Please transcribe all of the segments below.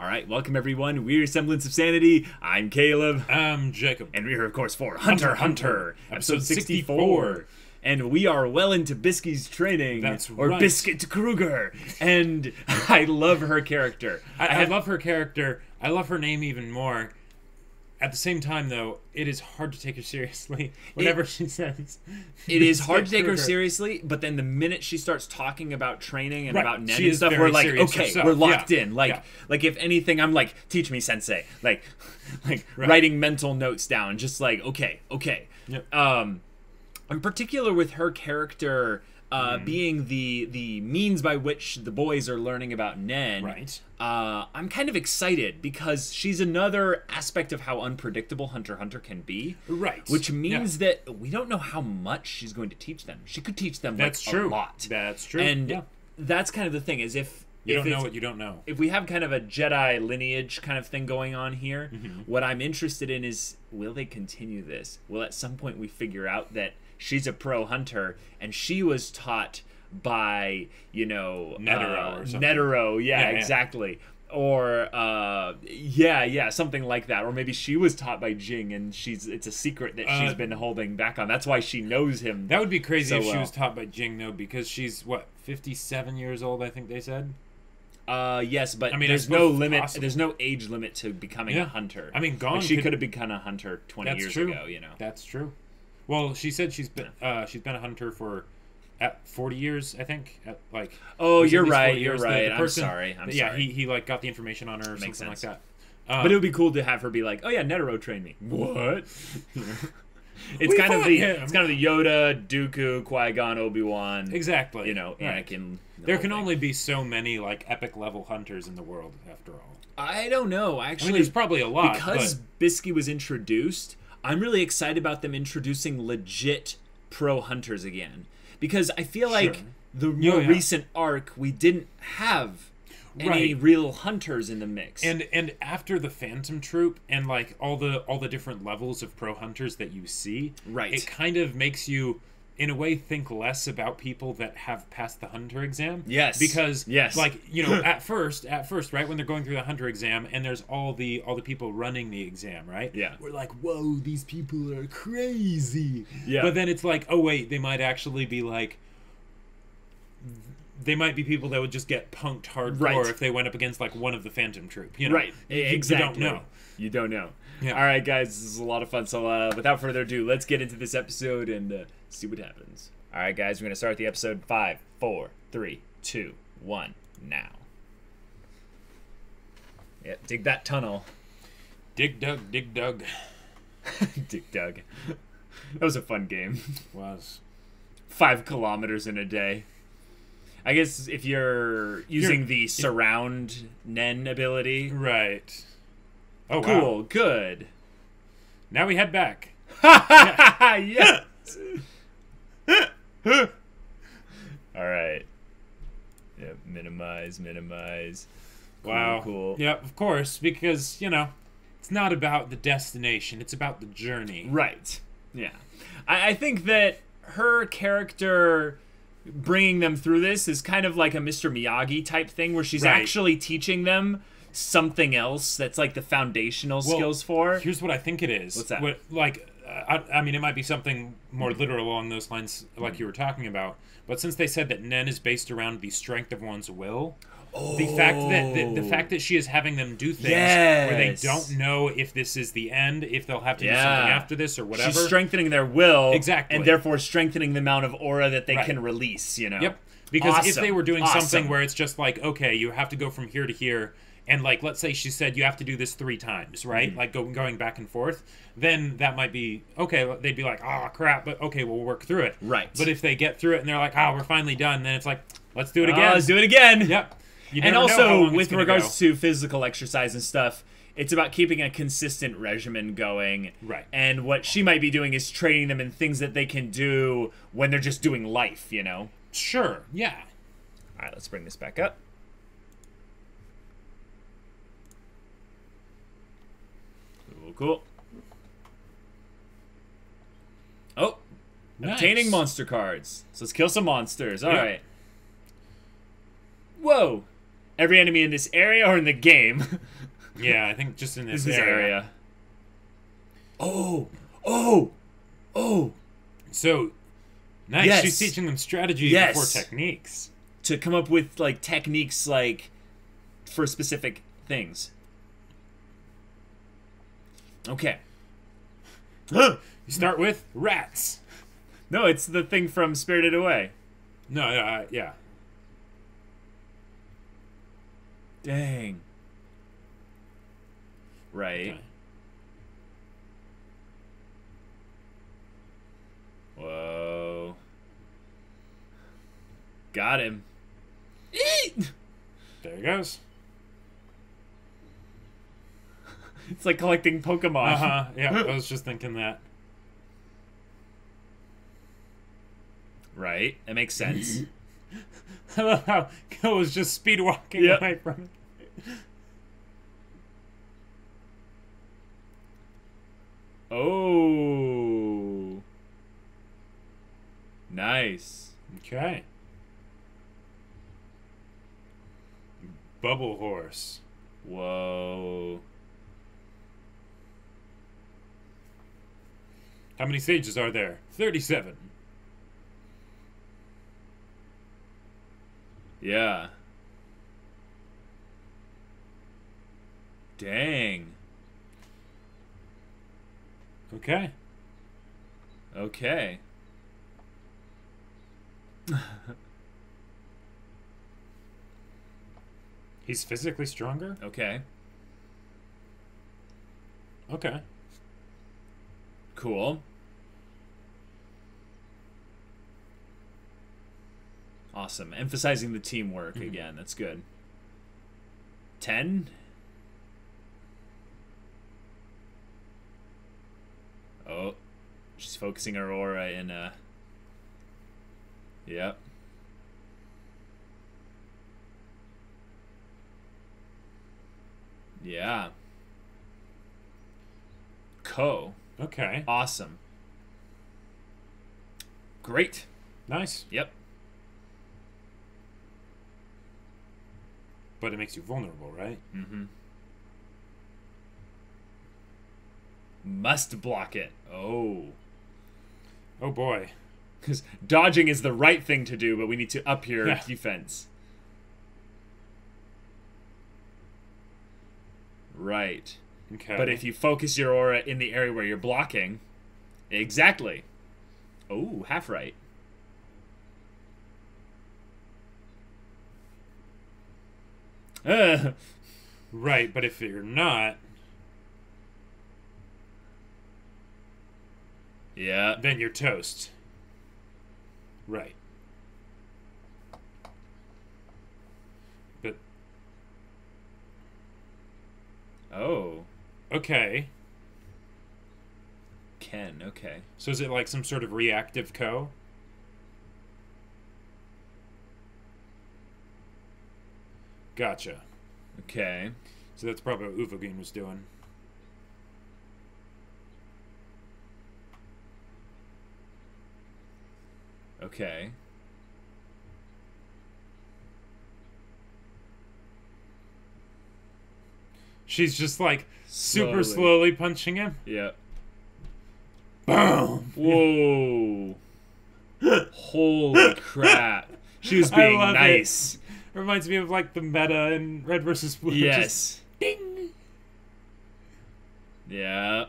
All right, welcome everyone. We're Semblance of Sanity. I'm Caleb. I'm Jacob. And we're here, of course, for Hunter, episode 64. And we are well into Bisky's training. That's or right. Biscuit Kruger. And I love her character. I love her character. I love her name even more. At the same time, though, it is hard to take her seriously. Whatever she says. It is hard to take her seriously, but then the minute she starts talking about training and about Nen she and stuff, we're like, okay, herself. we're locked in. Like if anything, I'm like, teach me, sensei. Like writing mental notes down. Just like, okay. Yep. In particular with her character being the means by which the boys are learning about Nen. Right. I'm kind of excited because she's another aspect of how unpredictable HunterxHunter can be. Right. Which means that we don't know how much she's going to teach them. She could teach them a lot. That's true. And that's kind of the thing is if you don't know what you don't know. If we have kind of a Jedi lineage kind of thing going on here, what I'm interested in is, will they continue this? Will at some point we figure out that she's a pro hunter and she was taught by, you know, Netero or something. Netero, exactly. Or something like that. Or maybe she was taught by Jing and it's a secret that she's been holding back on. That's why she knows him. That would be crazy if she well. was taught by Jing, though, because she's what, 57 years old, I think they said. Yes, but I mean, there's no limit. Possible. There's no age limit to becoming a hunter. I mean, Gone. Like she could have become a hunter 20 years ago. You know. That's true. Well, she said she's been a hunter for 40 years, I think. Oh, you're right. You're right. I'm sorry. Yeah, he like got the information on her or Makes something sense. like that. But it would be cool to have her be like, "Oh yeah, Netero trained me." What? It's kind of the Yoda, Dooku, Qui-Gon, Obi-Wan. Exactly. You know, Anakin. There can only be so many like epic level hunters in the world, after all. I don't know. Actually, there's probably a lot because Bisky was introduced. I'm really excited about them introducing legit pro hunters again, because I feel like the more recent arc we didn't have any real hunters in the mix. And after the Phantom Troop and like all the different levels of pro hunters that you see, it kind of makes you, in a way, think less about people that have passed the hunter exam. Yes. Because like, you know, at first, right, when they're going through the hunter exam and there's all the people running the exam, right? Yeah. We're like, whoa, these people are crazy. Yeah. But then it's like, oh wait, they might actually be like, they might be people that would just get punked hardcore if they went up against like one of the Phantom Troop. You know? Right. Exactly. You don't know. You don't know. Yeah. All right, guys, this is a lot of fun. So without further ado, let's get into this episode and see what happens. All right, guys, we're going to start the episode 5, 4, 3, 2, 1, now. Yep, dig that tunnel. Dig Dug. Dig Dug. That was a fun game. Was. 5 kilometers in a day. I guess if you're using the surround Nen ability. Right. Oh, cool. Wow. Good. Now we head back. Yes. All right. Yep. Minimize. Wow. Cool. Yep, of course, because, you know, it's not about the destination. It's about the journey. Right. Yeah. I think that her character bringing them through this is kind of like a Mr. Miyagi type thing where she's actually teaching them something else that's like the foundational skills for. Here's what I think it is. What's that? I mean, it might be something more literal along those lines like you were talking about, but since they said that Nen is based around the strength of one's will, the fact that she is having them do things where they don't know if this is the end, if they'll have to do something after this or whatever. She's strengthening their will. Exactly. And therefore strengthening the amount of aura that they can release, you know? Yep. Because if they were doing something where it's just like, okay, you have to go from here to here, and like, let's say she said you have to do this 3 times, right? Like going back and forth, then that might be, okay, they'd be like, oh, crap, but okay, we'll work through it. Right. But if they get through it and they're like, oh, we're finally done, then it's like, let's do it again. Let's do it again. Yep. And also, with regards to physical exercise and stuff, it's about keeping a consistent regimen going. Right. And what she might be doing is training them in things that they can do when they're just doing life, you know? Sure, yeah. All right, let's bring this back up. Cool. Oh, obtaining monster cards. So let's kill some monsters. All right. Whoa. Every enemy in this area or in the game? Yeah, I think just in this area. area. Oh! Oh! Oh! So, nice. Yes. She's teaching them strategy before techniques. To come up with, like, techniques, like, for specific things. Okay. You start with rats. No, it's the thing from Spirited Away. No, yeah. Dang. Right. Okay. Whoa. Got him. Eat! There he goes. It's like collecting Pokemon. Uh-huh. Yeah, I was just thinking that. Right. That makes sense. I love how Gil was just speed walking away from it. Oh. Nice. Okay. Bubble horse. Whoa. How many stages are there? 37. Yeah. Dang. Okay. Okay. He's physically stronger? Okay. Okay. Cool. Awesome. Emphasizing the teamwork again. That's good. 10? Oh. She's focusing her aura in Yep. Yeah. Okay. Awesome. Great. Nice. Yep. But it makes you vulnerable, right? Mm-hmm. Must block it. Oh. Oh boy. Because dodging is the right thing to do, but we need to up your defense. Right. Okay. But if you focus your aura in the area where you're blocking... Exactly. Oh, half right. Right, but if you're not... Yeah. Then you're toast. Right. But... Oh. Okay. Ken, okay. So is it like some sort of reactive co? Gotcha. Okay. So that's probably what Uvogin was doing. Okay. She's just like super slowly punching him. Yep. Boom! Whoa. Holy crap. She was being nice. It reminds me of like the meta in Red vs. Blue. Yes. Just ding! Yeah.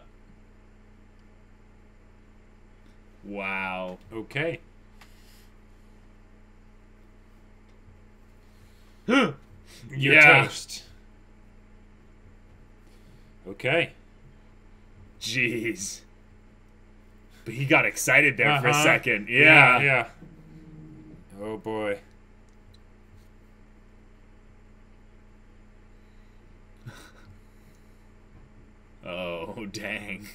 Wow. Okay. You're toast. Okay. Jeez. But he got excited there for a second. Yeah. Oh boy. Oh, dang.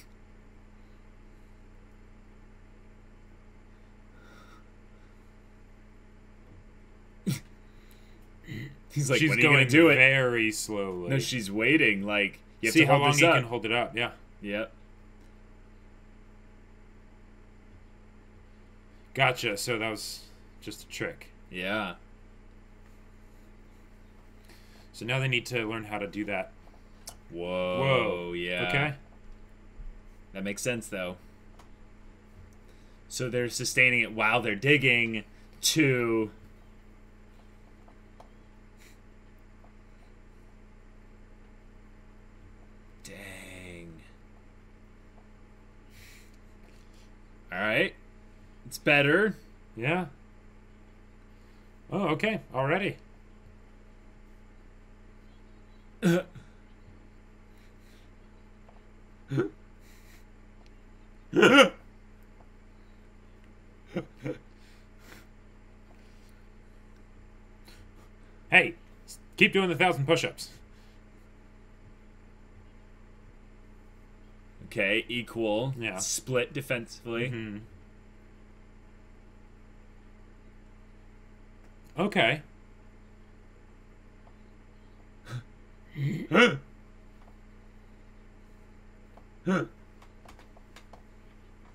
He's like, she's when are you going gonna do it? Very slowly. No, she's waiting. Like, you have See to how hold long this you up. can hold it up. Yeah. Yep. Gotcha. So that was just a trick. Yeah. So now they need to learn how to do that. Whoa, yeah. Okay. That makes sense, though. So they're sustaining it while they're digging to... Dang. Alright. It's better. Yeah. Oh, okay. Already. Hey, keep doing the 1,000 push-ups. Okay, equal. Yeah. Split defensively. Mm-hmm. Okay.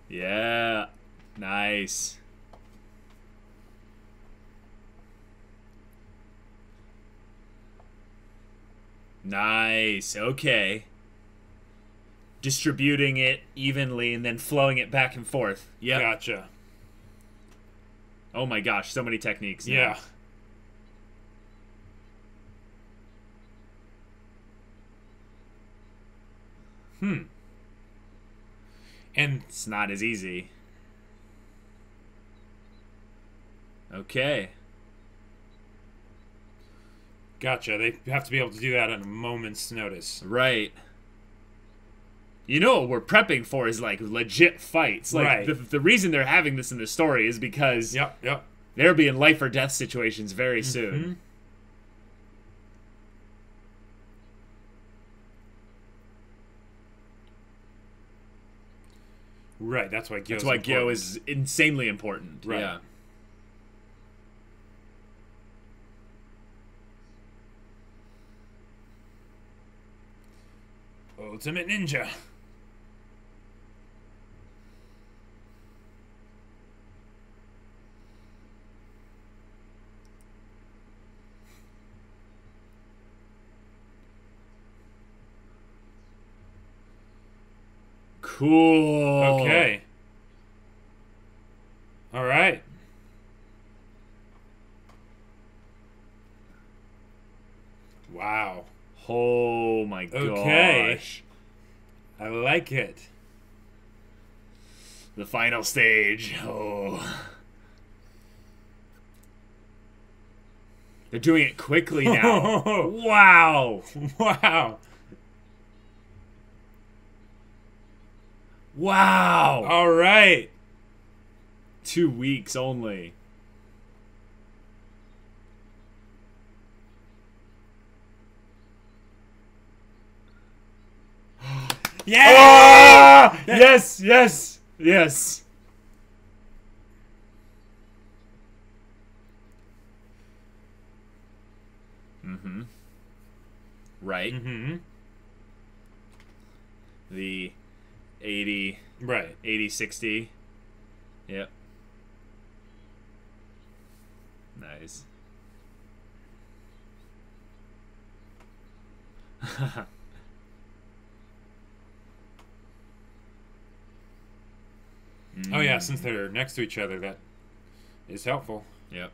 Yeah. Nice. Nice. Okay. Distributing it evenly and then flowing it back and forth. Yep. Gotcha. Oh my gosh, so many techniques now. Yeah. And it's not as easy. Okay. Gotcha. They have to be able to do that at a moment's notice. Right. You know what we're prepping for is, like, legit fights. Like, right. The reason they're having this in the story is because they'll be in life or death situations very soon. Right, that's why Gyo is insanely important. Right. Yeah. Ultimate Ninja. Cool. Okay. All right. Wow. Oh my gosh. Okay. I like it. The final stage. Oh. They're doing it quickly now. Wow. Wow. Wow. All right. 2 weeks only. Yeah! Oh! Yes, yes, yes. Mm-hmm. Right. Mm-hmm. The 80. Right. 80, 60. Yep. Nice. Oh yeah, since they're next to each other, that is helpful. Yep.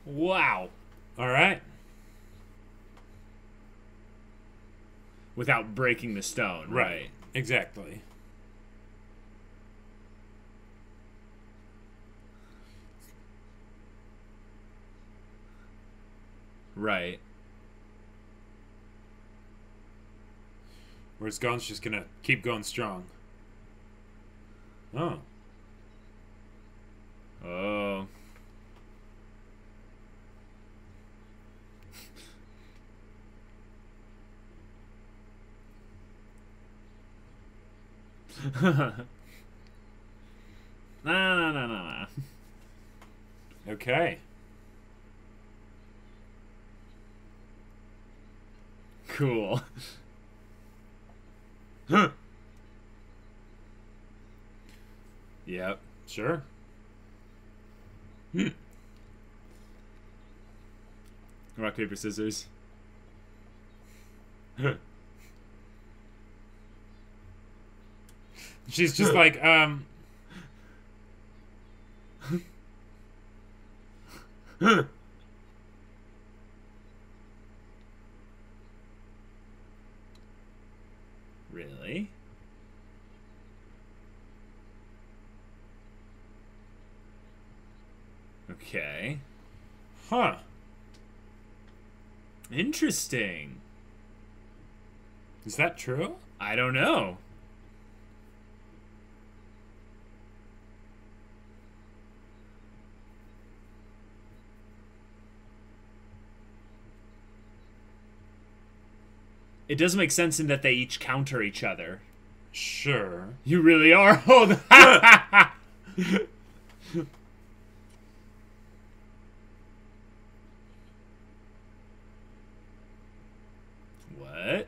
Wow. All right. Without breaking the stone. Right. Exactly. Right. Whereas Gon's just gonna keep going strong. Oh. Oh. No. Okay. Cool. Yep. Sure. Rock, paper, scissors. She's just like, Really? Okay. huh. Interesting. Is that true? I don't know. It does make sense in that they each counter each other. Sure. You really are? Oh, what?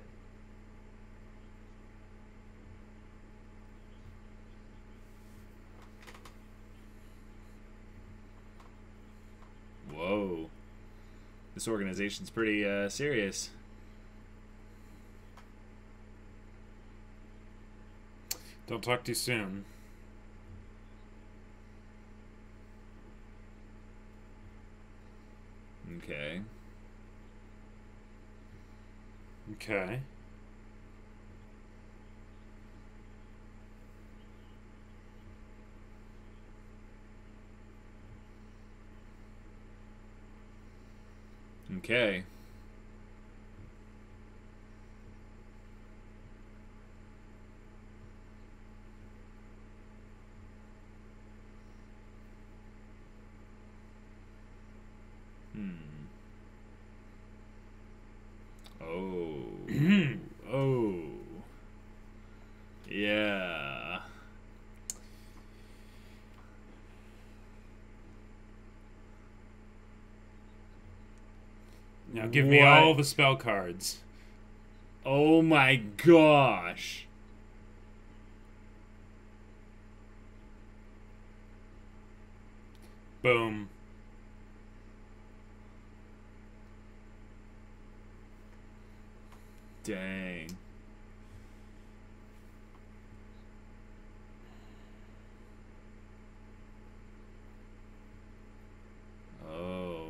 Whoa. This organization's pretty serious. Don't talk too soon. Okay. Okay. Okay. Oh. Oh. Yeah. Now give me all the spell cards. Oh my gosh. Boom. Dang. Oh.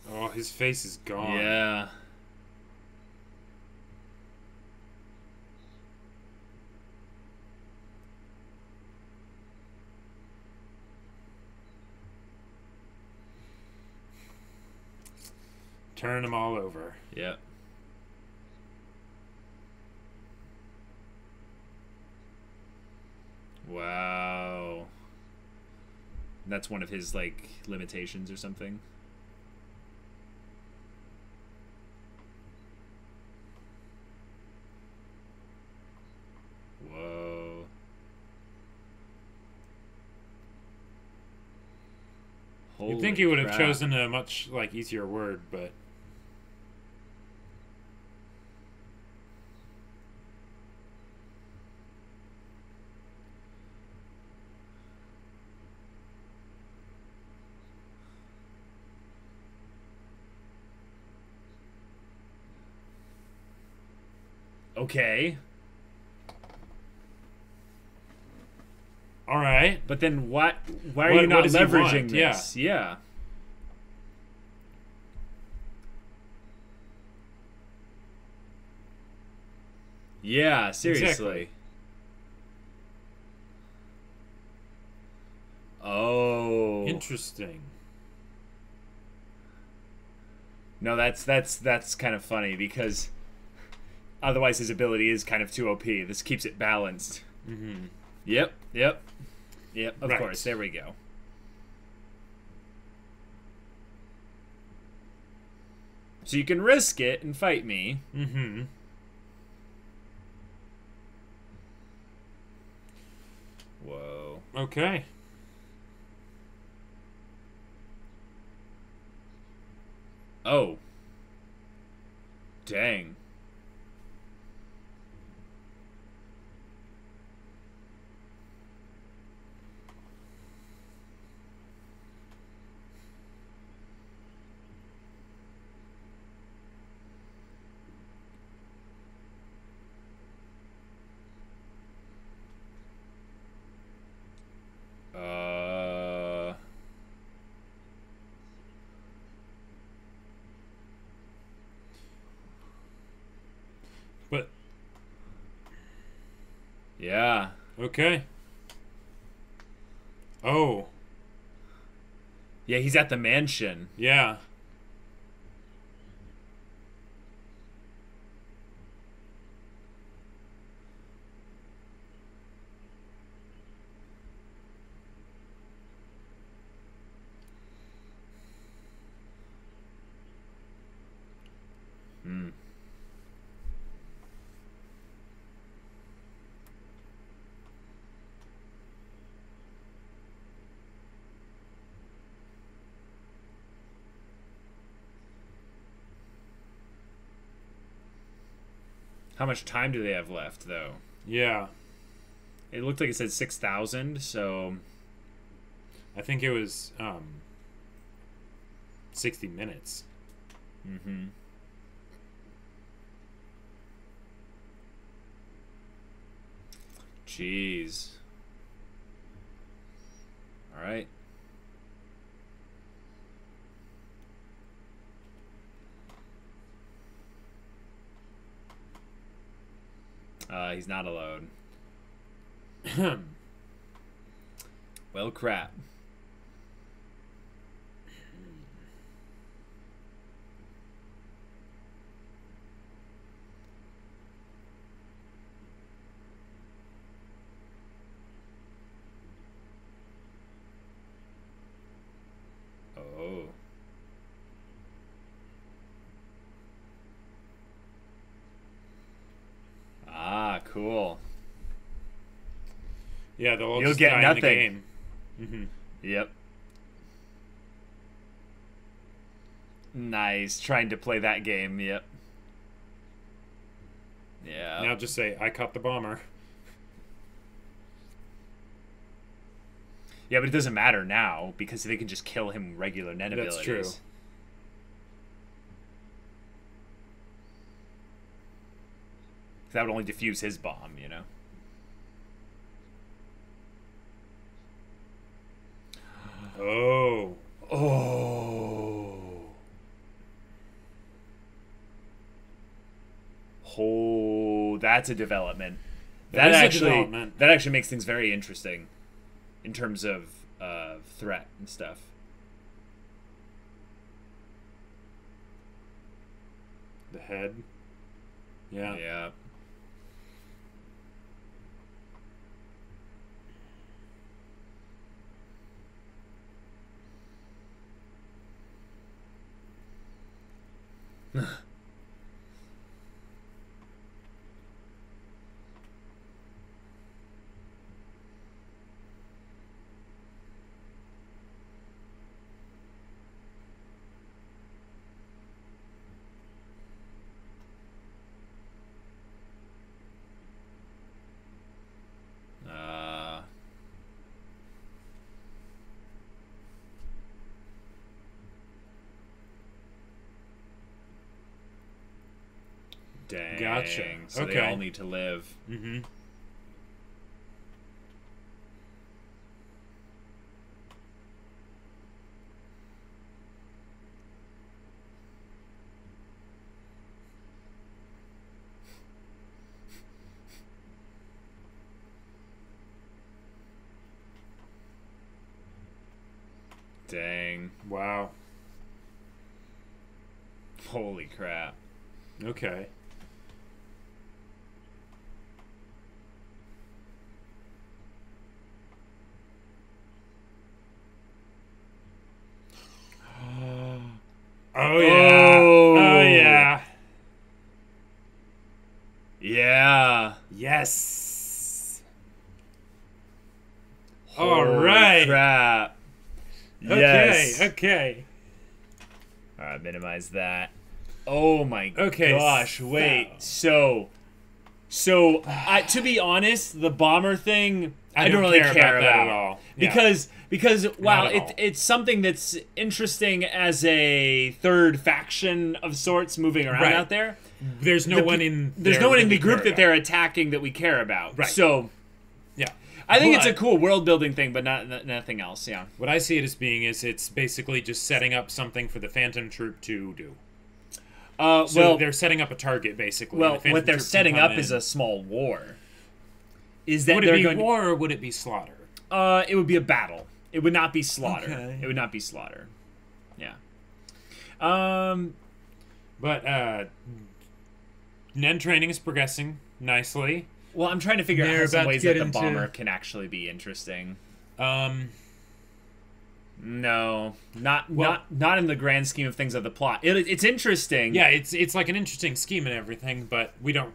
Oh, his face is gone. Yeah. Turn them all over. Yep. Wow. That's one of his, like, limitations or something. Whoa. You'd think he would have crap. chosen a much, like, easier word, but... Okay. All right. But then what? Why are you not leveraging this? Yeah. Yeah, seriously. Exactly. Oh. Interesting. No, that's kind of funny because otherwise his ability is kind of too OP. This keeps it balanced. Mm-hmm. Yep. Of course. There we go. So you can risk it and fight me. Mm-hmm. Whoa. Okay. Oh. Dang. Yeah. Okay. Oh. Yeah, he's at the mansion. Yeah. Hmm. How much time do they have left, though? Yeah. It looked like it said 6,000, so... I think it was 60 minutes. Mm-hmm. Jeez. All right. He's not alone. Well, crap. Oh. Ah, cool. Yeah, they'll all You'll just get die nothing. in the game. Mm-hmm. Yep. Nice. Trying to play that game. Yep. Yeah. Now just say, I caught the bomber. Yeah, but it doesn't matter now because they can just kill him with regular net abilities. That's true. That would only defuse his bomb, you know? Oh. Oh. Oh, that's a development. That actually makes things very interesting in terms of threat and stuff. The head. Yeah. Yeah. Dang. Gotcha. So okay. they all need to live. Mm-hmm. Dang. Wow. Holy crap. Okay. Oh yeah. Oh yeah. Yeah. Yes. Holy all right. Crap. Okay. Yes. Okay. All right, minimize that. Oh my okay, gosh! Wait. So to be honest, the bomber thing I don't really care about at all. Yeah. Because wow, it's something that's interesting as a third faction of sorts moving around out there. There's no one in the group that they're attacking that we care about. Right. So yeah. I think it's a cool world building thing, but nothing else. Yeah. What I see it as being is it's basically just setting up something for the Phantom Troop to do. Well, they're setting up a target basically. Well, what they're setting up is a small war. is that would it be war or would it be slaughter? It would be a battle. It would not be slaughter. Okay. It would not be slaughter. Yeah. But Nen training is progressing nicely. Well, I'm trying to figure out some ways that the bomber can actually be interesting. No, not in the grand scheme of things of the plot. It's interesting. Yeah, it's like an interesting scheme and everything, but we don't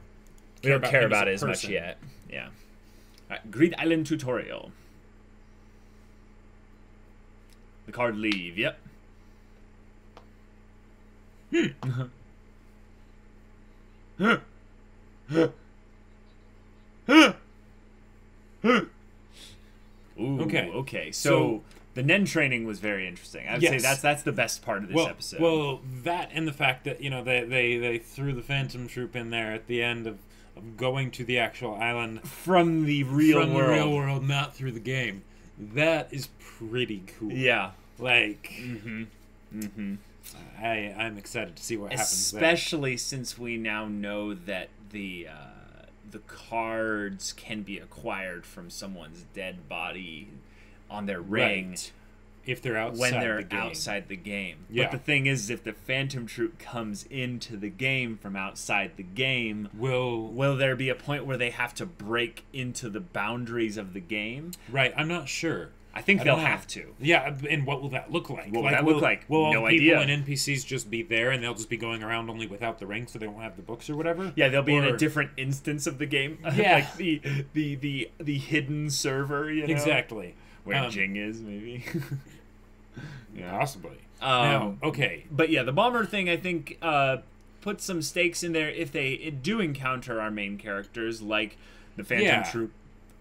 care about it as much yet. Yeah. All right, Greed Island tutorial. The card leave. Yep. Ooh, okay. So the Nen training was very interesting. I would say that's the best part of this episode. Well, that and the fact that they threw the Phantom Troop in there at the end of going to the actual island from the real world, not through the game. That is pretty cool. Yeah, like. I'm excited to see what happens. Especially since we now know that the cards can be acquired from someone's dead body on their ring if they're outside the game. Yeah. But the thing is, if the Phantom Troop comes into the game from outside the game, will there be a point where they have to break into the boundaries of the game? Right, I'm not sure. I think they'll have to. Yeah, and what will that look like? What will that look like? Will all no people idea. and NPCs just be there, and they'll just be going around only without the ring, so they won't have the books or whatever? Yeah, they'll be in a different instance of the game. Yeah, like the hidden server. You know? Exactly. Where Jing is, maybe. Yeah. Possibly. Okay. But yeah, the bomber thing, I think, puts some stakes in there if they do encounter our main characters, like the Phantom Troop.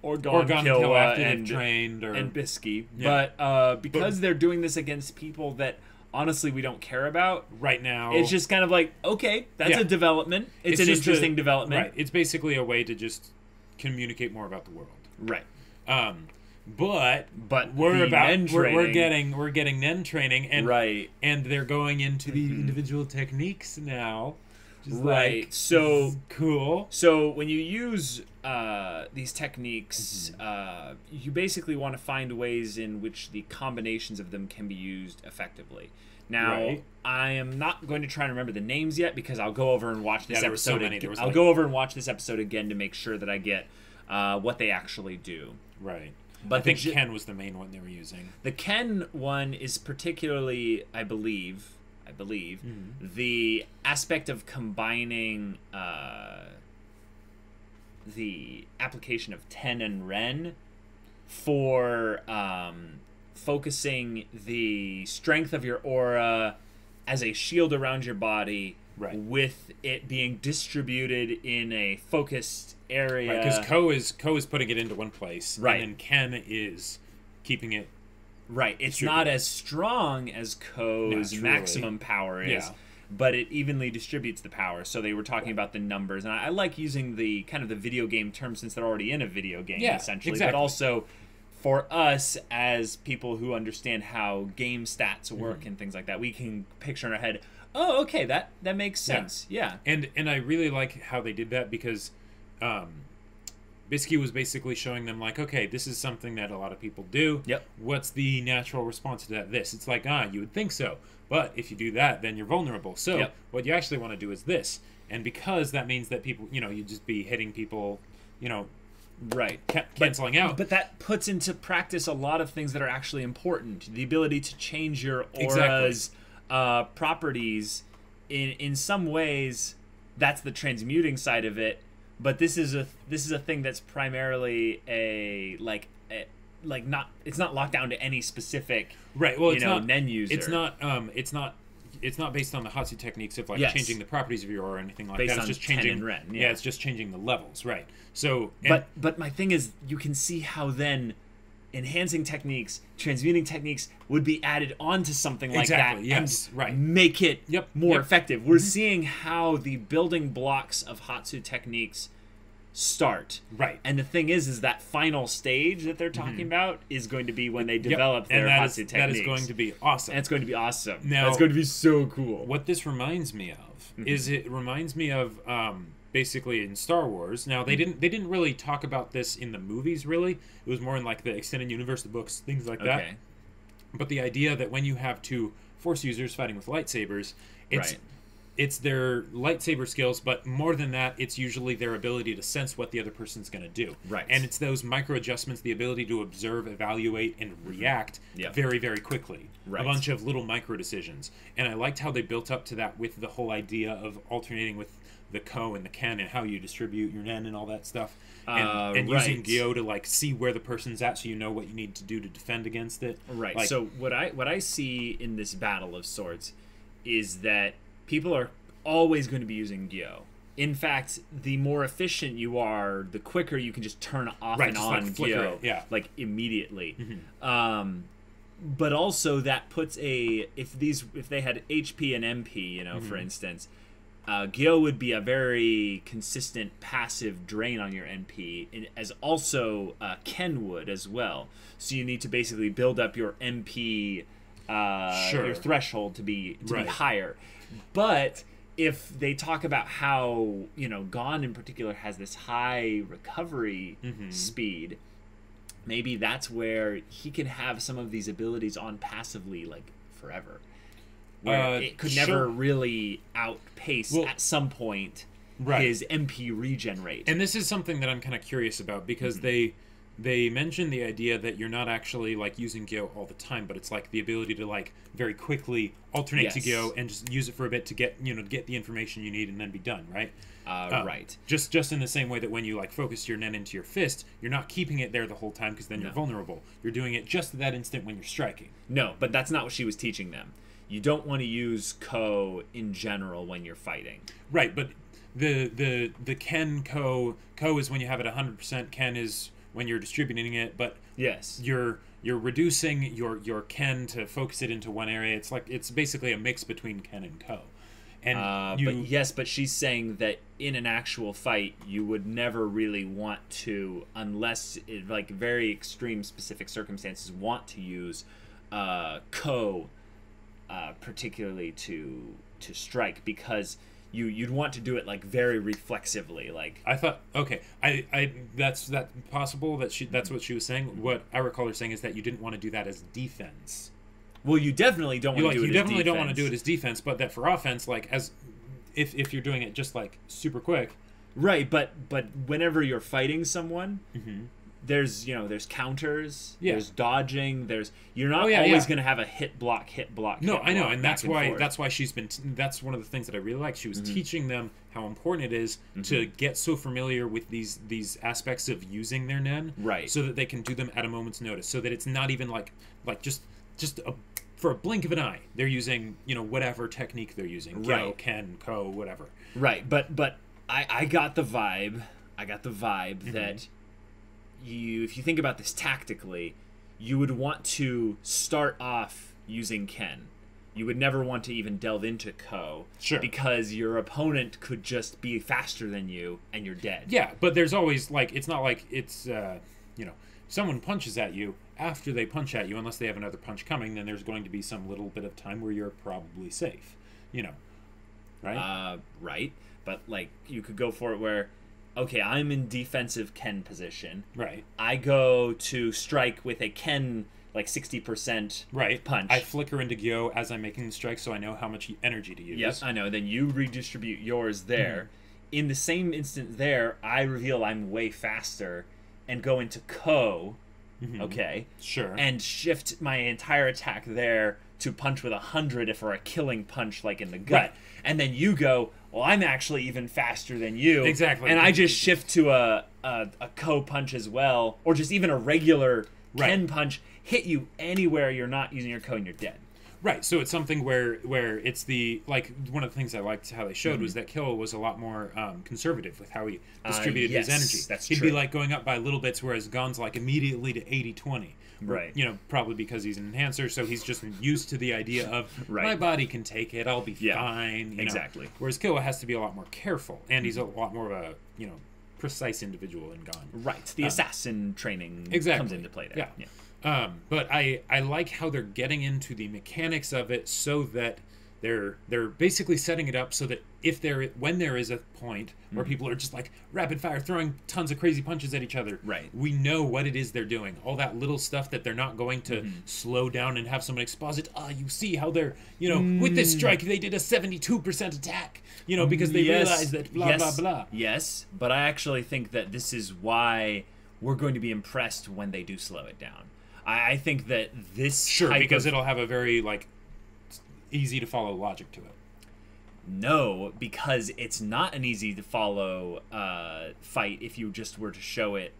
Or Gon and trained, and Bisky, but because they're doing this against people that honestly we don't care about right now, it's just kind of like, okay, that's a development. It's an interesting development. Right. It's basically a way to just communicate more about the world. Right. But we're getting Nen training, and and they're going into the individual techniques now. Right. Like, so cool. So when you use these techniques, you basically want to find ways in which the combinations of them can be used effectively. Now, I am not going to try and remember the names yet because I'll go over and watch this episode. I'll go over and watch this episode again to make sure that I get what they actually do. Right. But I think Ken was the main one they were using. The Ken one is particularly, I believe, the aspect of combining the application of Ten and Ren for focusing the strength of your aura as a shield around your body, with it being distributed in a focused area. Because Ko is putting it into one place, and then Ken is keeping it. Right, it's not as strong as Ko's maximum power is, but it evenly distributes the power. So they were talking about the numbers, and I like using the kind of the video game term since they're already in a video game, essentially. But also for us as people who understand how game stats work and things like that, we can picture in our head, oh, okay, that makes sense. Yeah. And I really like how they did that because Bisky was basically showing them, like, okay, this is something that a lot of people do. Yep. What's the natural response to that? This. It's like, you would think so. But if you do that, then you're vulnerable. So what you actually want to do is this. And because that means that people, you just be hitting people, canceling out. But that puts into practice a lot of things that are actually important. The ability to change your aura's properties. In some ways, that's the transmuting side of it. But this is a thing that's primarily it's not locked down to any specific Nen user. It's not based on the Hatsu techniques of changing the properties of your aura or anything like that. It's just changing Ren, it's just changing the levels, right? So but my thing is, you can see how then enhancing techniques, transmuting techniques would be added onto something like that and make it more effective. We're seeing how the building blocks of Hatsu techniques start. Right. And the thing is that final stage that they're talking about is going to be when they develop their Hatsu techniques. That is going to be awesome. And it's going to be awesome. Now, that's going to be so cool. What this reminds me of is it reminds me of basically in Star Wars. Now they didn't really talk about this in the movies. Really, it was more in like the extended universe, the books, things like that. But the idea that when you have two Force users fighting with lightsabers, it's their lightsaber skills, but more than that, it's usually their ability to sense what the other person's going to do. Right. And it's those micro adjustments, the ability to observe, evaluate, and react very, very quickly. Right. A bunch of little micro decisions. And I liked how they built up to that with the whole idea of alternating with the Ko and the Ken and how you distribute your Nen and all that stuff. And using Gyo to like see where the person's at so you know what you need to do to defend against it. Right. Like, so what I see in this battle of sorts is that people are always going to be using Gyo. In fact, the more efficient you are, the quicker you can just turn off and on Gyo, like immediately. But also that puts if they had HP and MP, you know, for instance, Gyo would be a very consistent passive drain on your NP, as also Ken would as well. So you need to basically build up your MP, your threshold to be higher. But if they talk about how, you know, Gon in particular has this high recovery speed, maybe that's where he can have some of these abilities on passively, like, forever. Where it could never really outpace, at some point, his MP regen rate. And this is something that I'm kind of curious about, because they mention the idea that you're not actually like using Gyo all the time, but it's like the ability to like very quickly alternate to Gyo and just use it for a bit to get, you know, get the information you need and then be done, right? Right. Just in the same way that when you like focus your Nen into your fist, you're not keeping it there the whole time because then you're vulnerable. You're doing it just at that instant when you're striking. No, but that's not what she was teaching them. You don't want to use Ko in general when you're fighting. Right, but the Ken Ko is when you have it 100%. Ken is when you're distributing it, but you're reducing your Ken to focus it into one area. It's like it's basically a mix between Ken and Ko. And but she's saying that in an actual fight you would never really want to, unless it, like very extreme specific circumstances, want to use Ko particularly to strike, because you'd want to do it like very reflexively. Like I thought, okay, I that's possible that that's what she was saying. What I recall her saying is that you didn't want to do that as defense. Well, you definitely don't want to do it as defense. You definitely don't want to do it as defense, but that for offense, like as if you're doing it just like super quick, right? But whenever you're fighting someone. There's counters, there's dodging, you're not always going to have a hit block. No, I know, and that's why she's been that's one of the things that I really like. She was teaching them how important it is to get so familiar with these aspects of using their Nen, right? So that they can do them at a moment's notice, so that it's not even like just for a blink of an eye they're using, you know, whatever technique they're using, Gyo, Ken, Ko, whatever. Right, but I got the vibe that if you think about this tactically, you would want to start off using Ken. You would never want to even delve into Ko. Sure. Because your opponent could just be faster than you and you're dead. Yeah, but there's always, like, it's not like it's, you know, someone punches at you. After they punch at you, unless they have another punch coming, then there's going to be some little bit of time where you're probably safe. You know. Right? Right. But, like, you could go for it where, okay, I'm in defensive Ken position. Right. I go to strike with a Ken, like 60% punch. I flicker into Gyo as I'm making the strike, so I know how much energy to use. Yes, I know. Then you redistribute yours there. In the same instant there, I reveal I'm way faster and go into Ko. Okay. Sure. And shift my entire attack there to punch with 100 for a killing punch, like in the gut. Right. And then you go, well, I'm actually even faster than you. Exactly. And I just shift to a Ko punch as well, or just even a regular Ken punch, hit you anywhere you're not using your Ko and you're dead. Right, so it's something where it's the, like, one of the things I liked how they showed was that Kill was a lot more conservative with how he distributed his energy. He'd be, like, going up by little bits, whereas Gon's, like, immediately to 80-20. Right. You know, probably because he's an enhancer, so he's just used to the idea of, my body can take it, I'll be fine. You exactly. know? Whereas Kill has to be a lot more careful, and he's a lot more of a, you know, precise individual in Gon. Right, the assassin training comes into play there. Yeah. But I like how they're getting into the mechanics of it so that they're basically setting it up so that when there is a point where people are just like rapid fire throwing tons of crazy punches at each other, right, we know what it is they're doing. All that little stuff that they're not going to slow down and have someone exposit. You see how they're, with this strike they did a 72% attack, because they realized that blah blah blah. Yes, but I actually think that this is why we're going to be impressed when they do slow it down. I think that this because it'll have a very easy to follow logic to it. No, because it's not an easy to follow fight if you just were to show it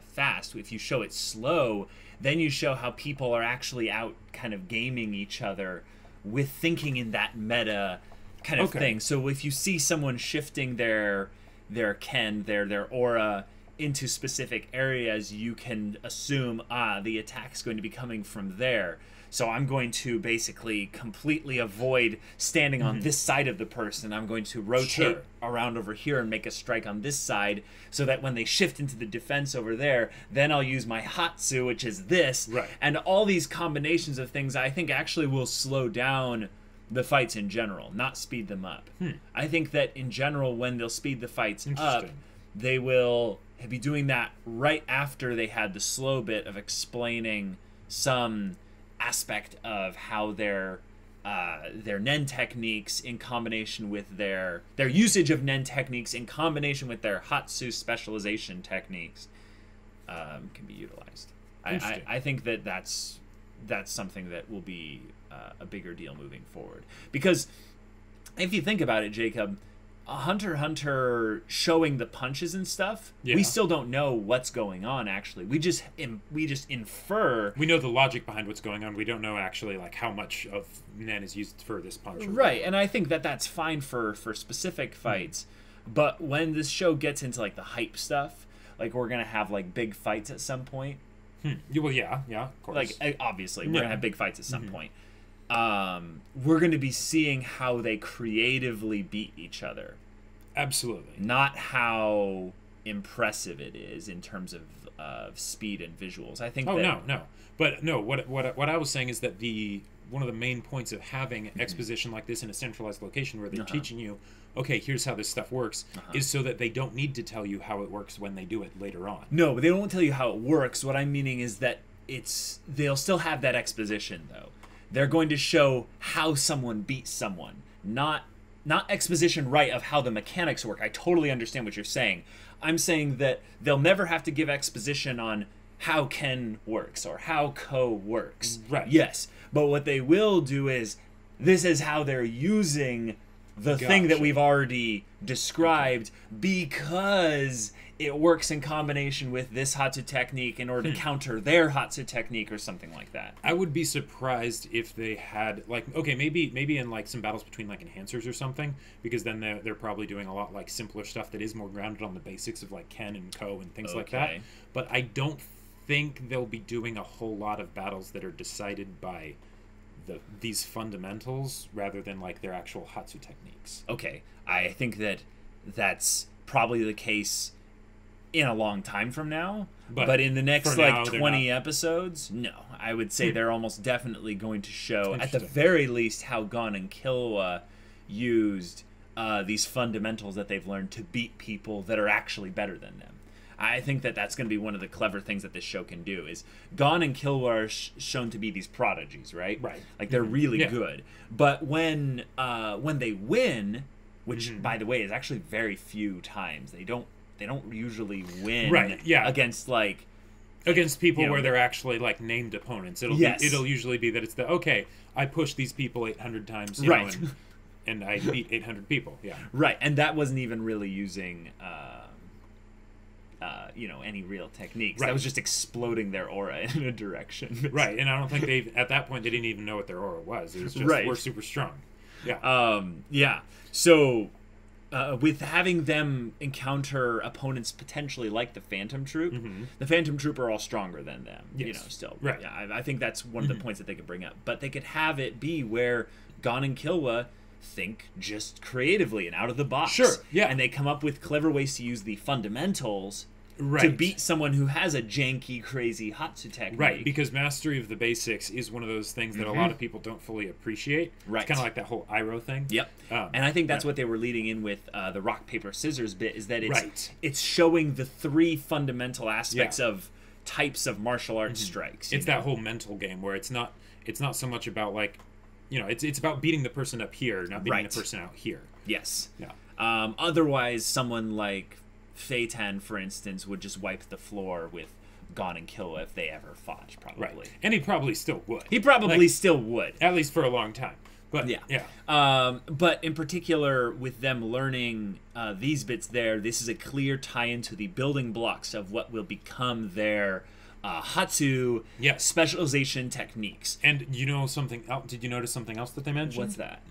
fast. If you show it slow, then you show how people are actually out kind of gaming each other with thinking in that meta kind of thing. So if you see someone shifting their ken, their aura into specific areas, you can assume, the attack's going to be coming from there. So I'm going to basically completely avoid standing on this side of the person. I'm going to rotate around over here and make a strike on this side so that when they shift into the defense over there, then I'll use my Hatsu, which is this. Right. And all these combinations of things I think actually will slow down the fights in general, not speed them up. I think that in general, when they'll speed the fights up, they will be doing that right after they had the slow bit of explaining some aspect of how their Nen techniques in combination with their usage of Nen techniques in combination with their Hatsu specialization techniques can be utilized. I think that that's something that will be a bigger deal moving forward, because if you think about it, Jacob, Hunter showing the punches and stuff, we still don't know what's going on. Actually, we just infer. We know the logic behind what's going on. We don't know actually how much of Nen is used for this punch. Right, and I think that that's fine for specific fights. But when this show gets into the hype stuff, we're gonna have big fights at some point. Well, yeah, of course. Obviously, we're gonna have big fights at some point. We're going to be seeing how they creatively beat each other. Absolutely. Not how impressive it is in terms of speed and visuals. I think no. But no, what I was saying is that one of the main points of having exposition like this in a centralized location where they're teaching you, okay, here's how this stuff works, is so that they don't need to tell you how it works when they do it later on. No, they don't tell you how it works. What I'm meaning is that they'll still have that exposition, though. They're going to show how someone beats someone, not exposition of how the mechanics work. I totally understand what you're saying. I'm saying that they'll never have to give exposition on how Ken works or how Ko works. Right. Yes, but what they will do is, this is how they're using the thing that we've already described, because it works in combination with this Hatsu technique in order to counter their Hatsu technique or something like that. I would be surprised if they had maybe in some battles between enhancers or something, because then they're probably doing a lot simpler stuff that is more grounded on the basics of Ken and Ko and things like that. But I don't think they'll be doing a whole lot of battles that are decided by these fundamentals rather than their actual Hatsu techniques. Okay, I think that's probably the case in a long time from now, but in the next 20 episodes, no, I would say they're almost definitely going to show at the very least how Gon and Killua used these fundamentals that they've learned to beat people that are actually better than them. I think that's going to be one of the clever things that this show can do, is Gon and Killua are shown to be these prodigies, right? Right. They're really good. But when they win, which by the way is actually very few times, they don't usually win against against people where they're actually named opponents. It'll usually be that it's I pushed these people 800 times, and I beat 800 people. Yeah. Right, and that wasn't even really using any real techniques. That was just exploding their aura in a direction. Right, and I don't think at that point they didn't even know what their aura was. It was just we're super strong. Yeah. So with having them encounter opponents potentially like the Phantom Troop, the Phantom Troop are all stronger than them. Still. Right. Yeah, I think that's one of the points that they could bring up. But they could have it be where Gon and Killua think just creatively and out of the box. Sure. Yeah. And they come up with clever ways to use the fundamentals to beat someone who has a janky, crazy Hatsu technique. Right, because mastery of the basics is one of those things that a lot of people don't fully appreciate. Right. It's kind of like that whole Iroh thing. Yep. And I think that's what they were leading in with the rock, paper, scissors bit, is that it's showing the 3 fundamental aspects of types of martial arts strikes. It's that whole mental game where it's not so much about, like, you know, it's about beating the person up here, not beating the person out here. Yes. Yeah. Otherwise, someone like Phaeton, for instance, would just wipe the floor with Gon and Killua if they ever fought, probably. Right. And he probably still would. He probably still would. At least for a long time. But yeah. But in particular, with them learning these bits there, this is a clear tie-in to the building blocks of what will become their Hatsu specialization techniques. And you know something else? Did you notice something else that they mentioned? What's that?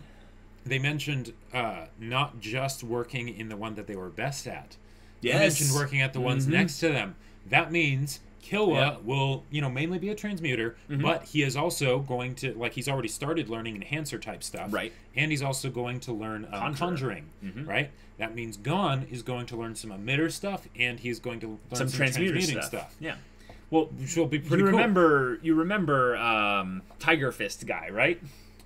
They mentioned not just working in the one that they were best at. Yes. They mentioned working at the ones next to them. That means Killua will, you know, mainly be a transmuter, but he is also going to, like, he's already started learning enhancer type stuff. Right. And he's also going to learn conjuring, right? That means Gon is going to learn some emitter stuff, and he's going to learn some transmuting stuff. Yeah. Well, which will be pretty cool. Remember, you remember Tiger Fist guy, right?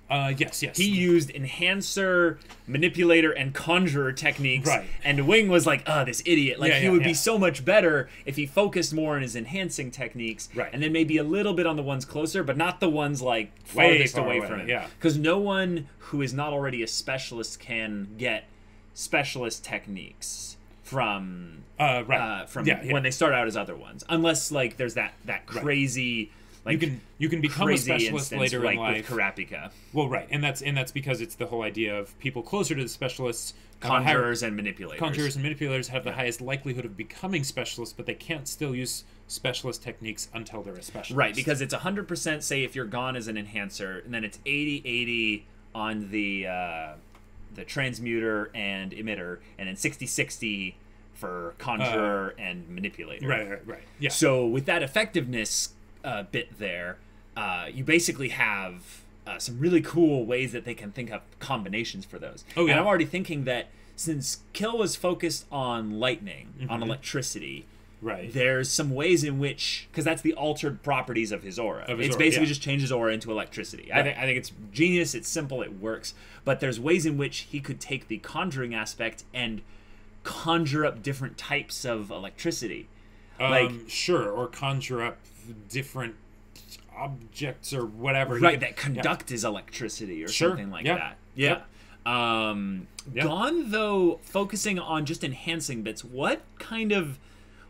Yes. He used enhancer, manipulator, and conjurer techniques. Right. And Wing was like, this idiot. Like, he would be so much better if he focused more on his enhancing techniques. Right. And then maybe a little bit on the ones closer, but not the ones, like, farthest away from him. Yeah. Because no one who is not already a specialist can get specialist techniques from when they start out as other ones. Unless, like, there's that crazy... Like, you can become a specialist later in life. With Karapika. Well, right, and that's because it's the whole idea of people closer to the specialists, conjurers and manipulators. Conjurers and manipulators have the highest likelihood of becoming specialists, but they can't still use specialist techniques until they're a specialist. Right, because it's 100%, say, if you're Gon as an enhancer, and then it's 80-80 on the transmuter and emitter, and then 60-60 for conjurer and manipulator. Right. Yeah. So with that effectiveness bit there, you basically have some really cool ways that they can think of combinations for those. Oh, yeah. And I'm already thinking that since Kill was focused on lightning, on electricity, right, there's some ways in which, because that's the altered properties of his aura. It's basically just changes aura into electricity. Right. I think it's genius, it's simple, it works. But there's ways in which he could take the conjuring aspect and conjure up different types of electricity. Sure, or conjure up different objects or whatever. Right, that conduct his electricity or something like that. Yeah. Gon, though, focusing on just enhancing bits, what kind of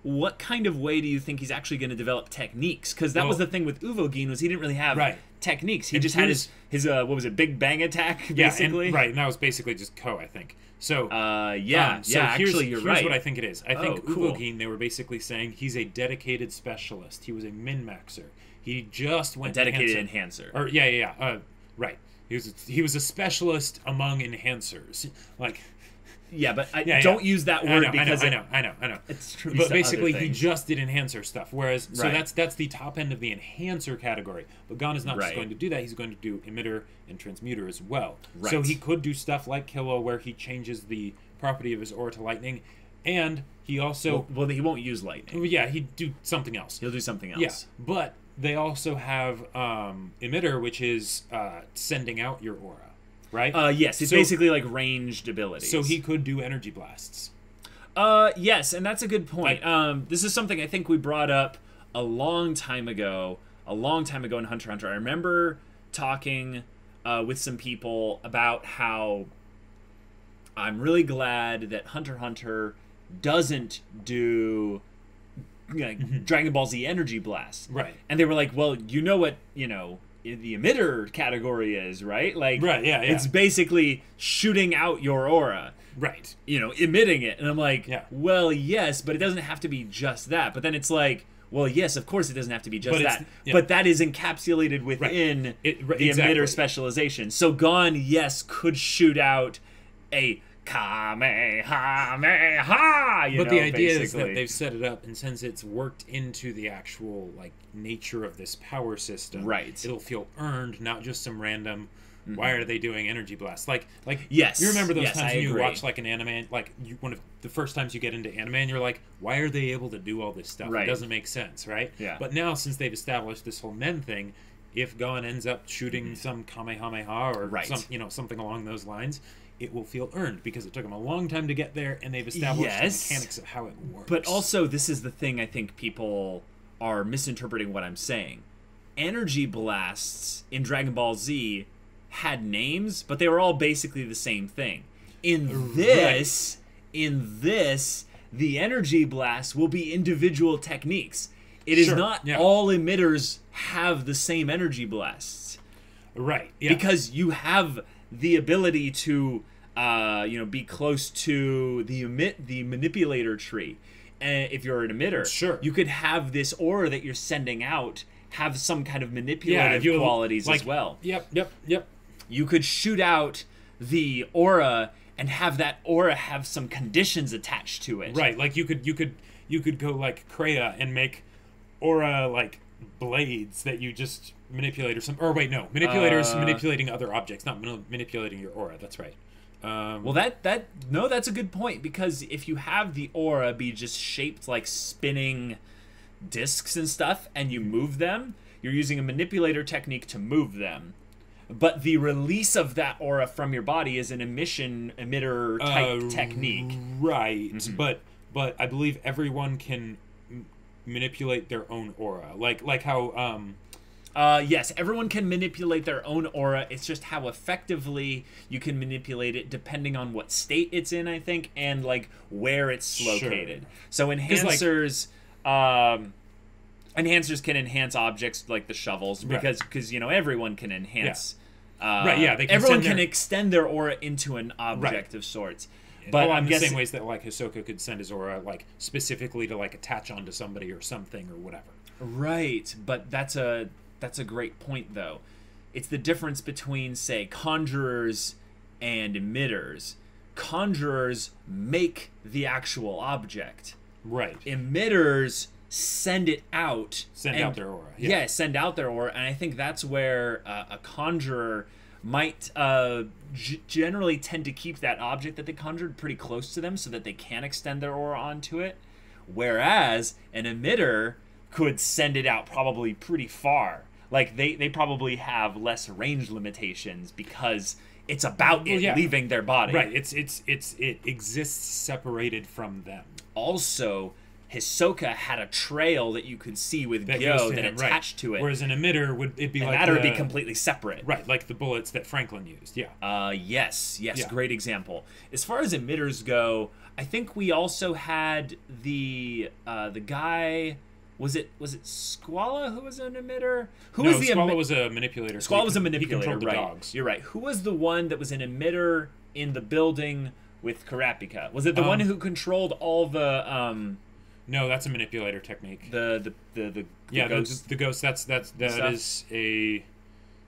way do you think he's actually going to develop techniques? Because that was the thing with Uvogin, was he didn't really have techniques. He just had his what was it, big bang attack, basically? And that was basically just Ko, I think. So actually, you're right. Here's what I think it is. I think Uvogin, they were basically saying he's a dedicated specialist. He was a min-maxer. He just went dedicated enhancer. Or right. He was a specialist among enhancers. Like, yeah, but don't use that word because I know. It's true. But basically, he just did enhancer stuff. Whereas, so that's the top end of the enhancer category. But Gon is not just going to do that. He's going to do emitter and transmuter as well. Right. So he could do stuff like Killua, where he changes the property of his aura to lightning, and he also he won't use lightning. Yeah, he'd do something else. He'll do something else. Yeah, but they also have emitter, which is sending out your aura. Right? Yes, it's basically like ranged abilities. So he could do energy blasts. Yes, and that's a good point. This is something I think we brought up a long time ago in HunterxHunter. I remember talking with some people about how I'm really glad that HunterxHunter doesn't do Dragon Ball Z energy blasts. Right. And they were like, well, you know what, the emitter category is, right? Like, it's basically shooting out your aura. Right. Emitting it. And I'm like, well, yes, but it doesn't have to be just that. But then it's like, well, yes, of course it doesn't have to be just that. But that is encapsulated within the emitter specialization. So Gon, yes, could shoot out a Kamehameha, but the idea is that they've set it up, and since it's worked into the actual nature of this power system, right, it'll feel earned, not just some random Why are they doing energy blasts? Like yes, you remember those yes, times I when you agree. watch like an anime, like one of the first times you get into anime, and you're like, why are they able to do all this stuff? Right. It doesn't make sense, right? Yeah. But now, since they've established this whole men thing, if Gon ends up shooting some Kamehameha or some, you know, something along those lines, it will feel earned because it took them a long time to get there, and they've established the mechanics of how it works. But also, this is the thing I think people are misinterpreting what I'm saying. Energy blasts in Dragon Ball Z had names, but they were all basically the same thing. In this, the energy blasts will be individual techniques. It is not all emitters have the same energy blasts. Right. Yeah. Because you have the ability to, you know, be close to the manipulator tree. And if you're an emitter, you could have this aura that you're sending out have some kind of manipulative qualities as well. Yep. You could shoot out the aura and have that aura have some conditions attached to it. Right. Like you could go like Kreia and make aura like blades that you just manipulate or some. Or wait, no, manipulators manipulating other objects, not manipulating your aura. That's right. Well, that's a good point, because if you have the aura be just shaped like spinning discs and stuff, and you move them, you're using a manipulator technique to move them. But the release of that aura from your body is an emitter type technique. Right. But I believe everyone can manipulate their own aura. Like how yes, everyone can manipulate their own aura. It's just how effectively you can manipulate it depending on what state it's in, I think, and like where it's located. So enhancers enhancers can enhance objects like the shovels, because you know, everyone can enhance. They can everyone can extend their aura into an object of sorts. But I'm guessing same ways that like Hisoka could send his aura like specifically to like attach onto somebody or something or whatever. Right, but that's a great point though. It's the difference between, say, conjurers and emitters. Conjurers make the actual object. Right. Emitters send it out. Send out their aura. Yeah, send out their aura. And I think that's where a conjurer might generally tend to keep that object that they conjured pretty close to them so that they can extend their aura onto it. Whereas an emitter could send it out probably pretty far. Like, they probably have less range limitations because it's about leaving their body. Right. It exists separated from them. Also, Hisoka had a trail that you could see with Gyo that attached to it. Whereas an emitter would be like that would be completely separate. Right, like the bullets that Franklin used. Yeah. Yes, great example. As far as emitters go, I think we also had the guy. Was it Squalla who was an emitter? Squalla was a manipulator. Squalla was a manipulator, he controlled the dogs. You're right. Who was the one that was an emitter in the building with Kurapika? Was it the one who controlled all the No, that's a manipulator technique. The ghost. The ghost. That is a.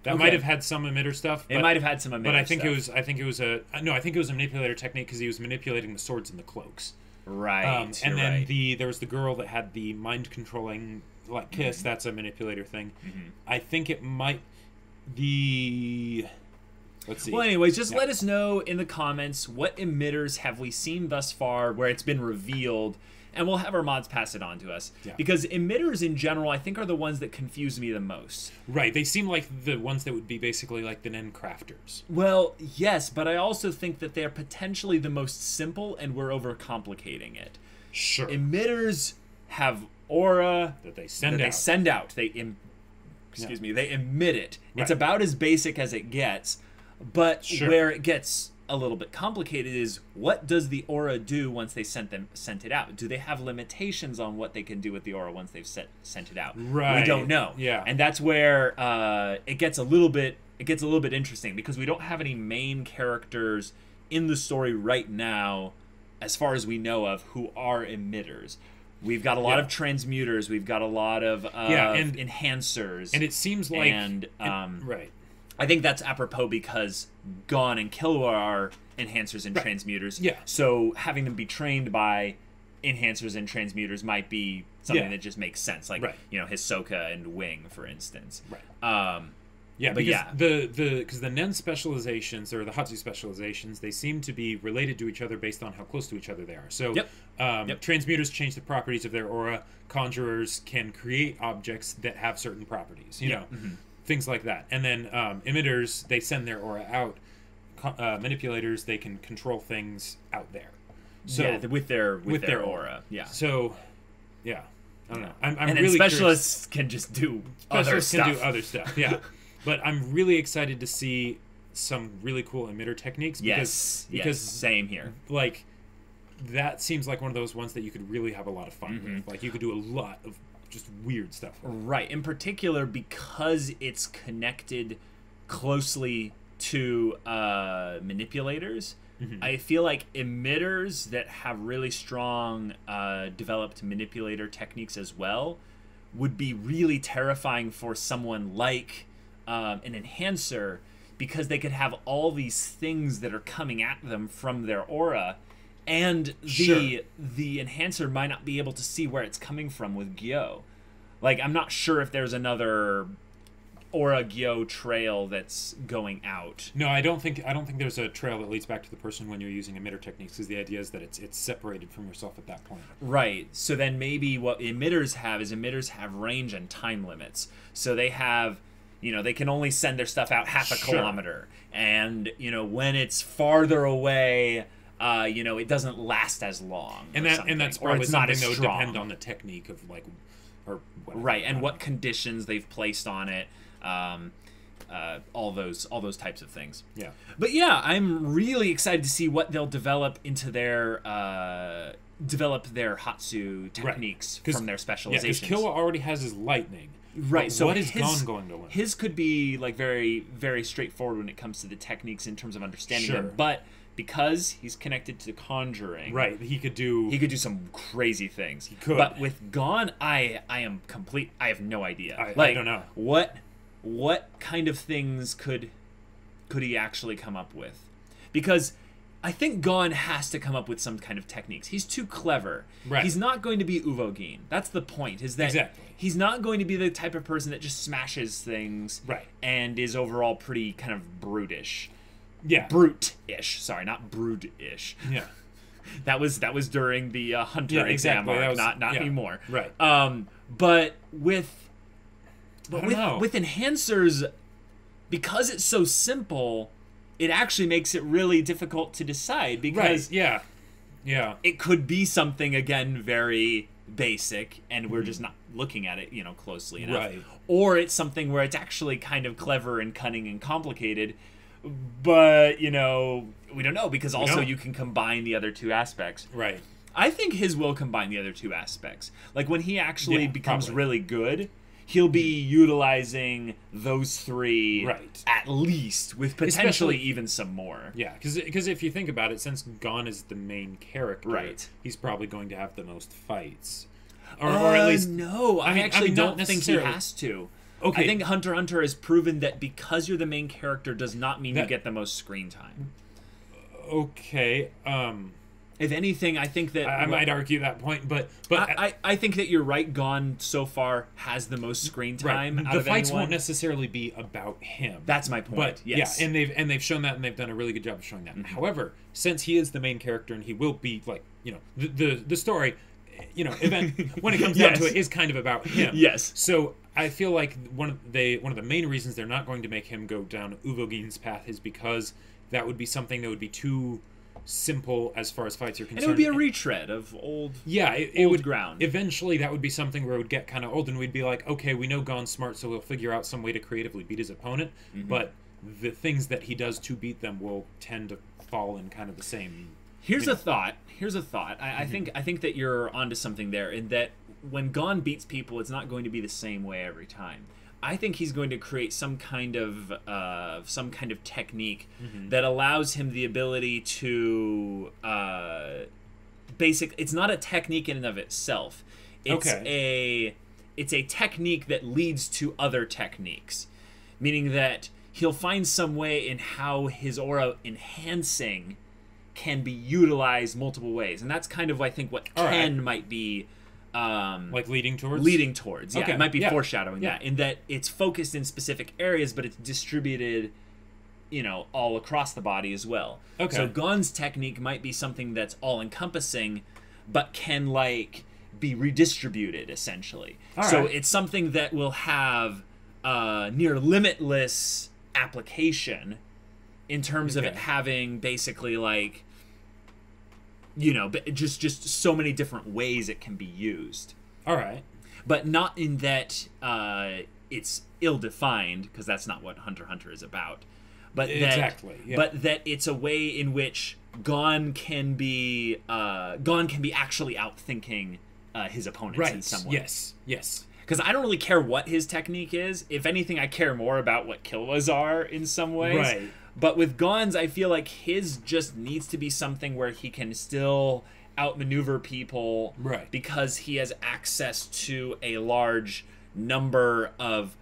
That might have had some emitter stuff. It might have had some emitter stuff. But I think it was a manipulator technique because he was manipulating the swords and the cloaks. Right. And then there was the girl that had the mind controlling like kiss. That's a manipulator thing. I think it might be. Let's see. Well, anyways, just let us know in the comments what emitters have we seen thus far where it's been revealed, and we'll have our mods pass it on to us. Yeah. Because emitters in general, I think, are the ones that confuse me the most. Right. They seem like the ones that would be basically like the Nen crafters. Well, yes, but I also think that they're potentially the most simple, and we're overcomplicating it. Sure. Emitters have aura that they send out. They emit it. Right. It's about as basic as it gets, but where it gets a little bit complicated is, what does the aura do once they sent it out? Do they have limitations on what they can do with the aura once they've sent it out? Right. We don't know. Yeah. And that's where it gets a little bit interesting, because we don't have any main characters in the story right now, as far as we know of, who are emitters. We've got a lot of transmuters. We've got a lot of enhancers. And it seems like right. I think that's apropos because Gon and Killua are enhancers and transmuters. Yeah. So having them be trained by enhancers and transmuters might be something that just makes sense. Like, you know, Hisoka and Wing, for instance. Right. Yeah, but because the Nen specializations or the Hatsu specializations, they seem to be related to each other based on how close to each other they are. So transmuters change the properties of their aura. Conjurers can create objects that have certain properties, you know, things like that. And then emitters, they send their aura out. Manipulators, they can control things out there. So with their aura. Yeah. So, yeah. I don't know. I'm and really specialists can just do other stuff. Can do other stuff. Yeah. But I'm really excited to see some really cool emitter techniques. Because same here. Like, that seems like one of those ones that you could really have a lot of fun with. Like, you could do a lot of just weird stuff with. Right. In particular, because it's connected closely to manipulators, I feel like emitters that have really strong developed manipulator techniques as well would be really terrifying for someone like an enhancer, because they could have all these things that are coming at them from their aura, and the enhancer might not be able to see where it's coming from with Gyo. Like, I'm not sure if there's another aura Gyo trail that's going out. No, I don't think there's a trail that leads back to the person when you're using emitter techniques, because the idea is that it's separated from yourself at that point. Right. So then maybe what emitters have range and time limits. So they have, you know, they can only send their stuff out half a kilometer. And, you know, when it's farther away, you know, it doesn't last as long. And that's probably something that would depend on the technique of, like, or whatever. Right, and what conditions they've placed on it. All those types of things. Yeah. But yeah, I'm really excited to see what they'll develop into their Hatsu techniques from their specializations. Yeah, because Killua already has his lightning. Right. So what is Gon going to learn? His could be like very, very straightforward when it comes to the techniques in terms of understanding them. But because he's connected to conjuring, right, he could do some crazy things. He could. But with Gon, I have no idea. I don't know. What kind of things could he actually come up with? Because I think Gon has to come up with some kind of techniques. He's too clever. Right. He's not going to be Uvogin. That's the point, is that he's not going to be the type of person that just smashes things and is overall pretty kind of brutish. Yeah. Brute-ish. Sorry, not brood-ish. Yeah. That was during the Hunter exam arc, not anymore. Right. But with enhancers, because it's so simple, it actually makes it really difficult to decide, because it could be something, again, very basic, and we're just not looking at it, you know, closely enough. Right. Or it's something where it's actually kind of clever and cunning and complicated, but, you know, we don't know, because also you can combine the other two aspects. Right. I think his will combine the other two aspects. Like, when he actually becomes really good, he'll be utilizing those three at least, with potentially even some more. Yeah, because if you think about it, since Gon is the main character, he's probably going to have the most fights. Or at least... No, I actually don't think he has to. Okay. I think HunterxHunter has proven that because you're the main character does not mean you get the most screen time. Okay, If anything, I think that... I might argue that point, but I think that you're right. Gon, so far, has the most screen time out of the fights anyone. won't necessarily be about him. That's my point, but, yes. Yeah, and they've shown that, and they've done a really good job of showing that. However, since he is the main character, and he will be, like, you know, the story, you know, when it comes down to it, is kind of about him. Yes. So I feel like one of the main reasons they're not going to make him go down Uvogin's path is because that would be something that would be too simple as far as fights are concerned. And it would be a retread of old ground. Eventually, that would be something where it would get kind of old, and we'd be like, okay, we know Gon's smart, so we'll figure out some way to creatively beat his opponent, but the things that he does to beat them will tend to fall in kind of the same... Here's a thought. I think that you're onto something there, in that when Gon beats people, it's not going to be the same way every time. I think he's going to create some kind of technique that allows him the ability to it's not a technique in and of itself. It's a technique that leads to other techniques, meaning that he'll find some way in how his aura enhancing can be utilized multiple ways, and that's kind of, I think, what Ken might be like leading towards? Leading towards, yeah. Okay. It might be Yeah. foreshadowing Yeah. that, in that it's focused in specific areas, but it's distributed, you know, all across the body as well. Okay. So Gon's technique might be something that's all-encompassing, but can, like, be redistributed, essentially. So right. it's something that will have near limitless application in terms of it having basically, like, you know, just so many different ways it can be used. All right. But not in that it's ill-defined, because that's not what HunterxHunter is about. But Exactly. Yeah. But that it's a way in which Gon can be actually outthinking his opponents in some way. Yes. Yes. Because I don't really care what his technique is. If anything, I care more about what Killwa's are in some ways. Right. But with Gon's, I feel like his just needs to be something where he can still outmaneuver people, Right. because he has access to a large number of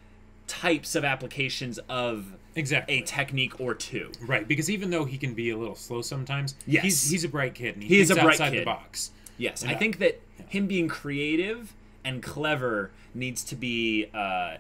types of applications of Exactly. a technique or two. Right, because even though he can be a little slow sometimes, Yes. he's a bright kid and He is thinks a bright outside kid. the box. Yes, And I think that him being creative and clever needs to be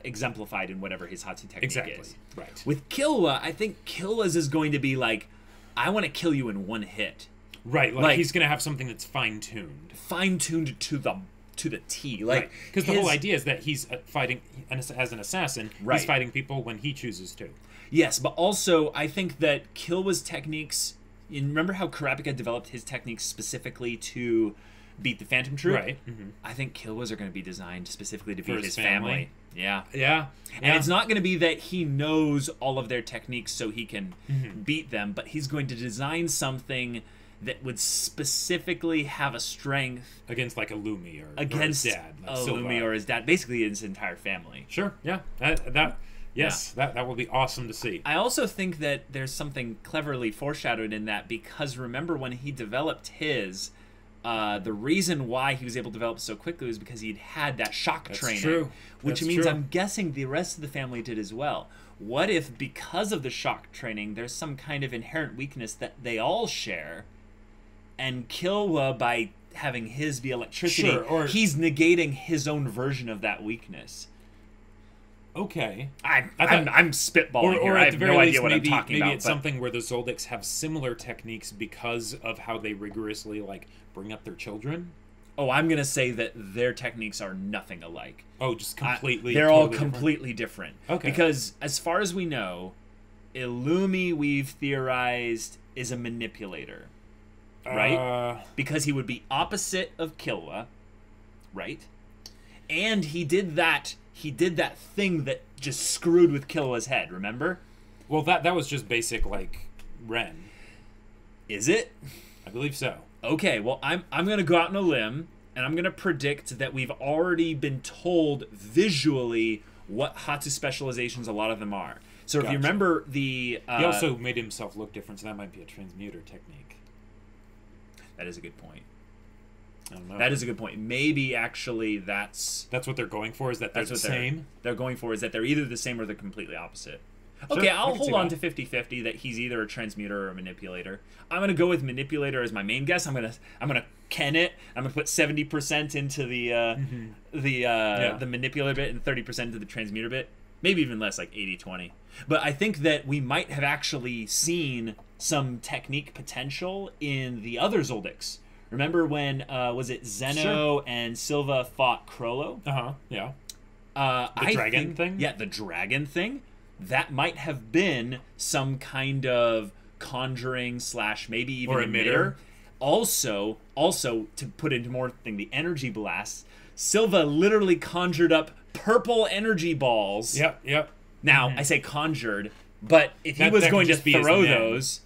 exemplified in whatever his Hatsu technique Exactly. is. Right. With Killua, I think Killwa's is going to be like, I want to kill you in one hit. Right, like- he's gonna have something that's fine-tuned. Fine-tuned to the T. Like, Because the whole idea is that he's fighting as an assassin. Right. He's fighting people when he chooses to. Yes, but also I think that Killwa's techniques. You remember how Kurapika developed his techniques specifically to beat the Phantom Troupe? Right. Mm-hmm. I think Killwa's are going to be designed specifically to For beat his his family. family. Yeah. Yeah. And it's not going to be that he knows all of their techniques so he can Mm-hmm. beat them, but he's going to design something that would specifically have a strength against like a Lumi or against his dad. Like a Silva. Lumi or his dad, basically his entire family. Sure. Yeah. That will be awesome to see. I also think that there's something cleverly foreshadowed in that, because remember when he developed his, the reason why he was able to develop so quickly was because he'd had that shock training. True. Which That's means true. I'm guessing the rest of the family did as well. What if, because of the shock training, there's some kind of inherent weakness that they all share, and Killua, by having his be electricity, Sure, or- he's negating his own version of that weakness. Okay. I'm spitballing Or here. I at have the no very idea least, what maybe, I'm talking maybe about. it's but something where the Zoldycks have similar techniques because of how they rigorously like bring up their children. Oh, I'm going to say that their techniques are nothing alike. Oh, just completely. They're all totally different? completely different. Okay. Because as far as we know, Illumi, we've theorized, is a manipulator. Right? Because he would be opposite of Killua, right? And he did that thing that just screwed with Killua's head, remember? Well, that was just basic like Ren. Is it? I believe so. Okay, well, I'm going to go out on a limb, and I'm going to predict that we've already been told visually what Hatsu specializations a lot of them are. So if you Gotcha. remember the... He also made himself look different, so that might be a transmuter technique. That is a good point. I don't know. That is a good point. Maybe, actually, that's What they're going for, is that they're what the same? they're going for, is that they're either the same or they're completely opposite. Sure, Okay, I I'll can see hold on that. to 50-50 that he's either a transmuter or a manipulator. I'm gonna go with manipulator as my main guess. I'm gonna Ken it. I'm gonna put 70% into the manipulator bit and 30% into the transmuter bit. Maybe even less, like 80-20. But I think that we might have actually seen some technique potential in the other Zoldycks. Remember when was it Zeno Sure. and Silva fought Crollo? Yeah. The dragon thing? Yeah, the dragon thing. That might have been some kind of conjuring / maybe even Or emitter. Also, to put into more thing, the energy blasts. Silva literally conjured up purple energy balls. Yep. Now, I say conjured, but if he That- was that going could to just be his throw name. those,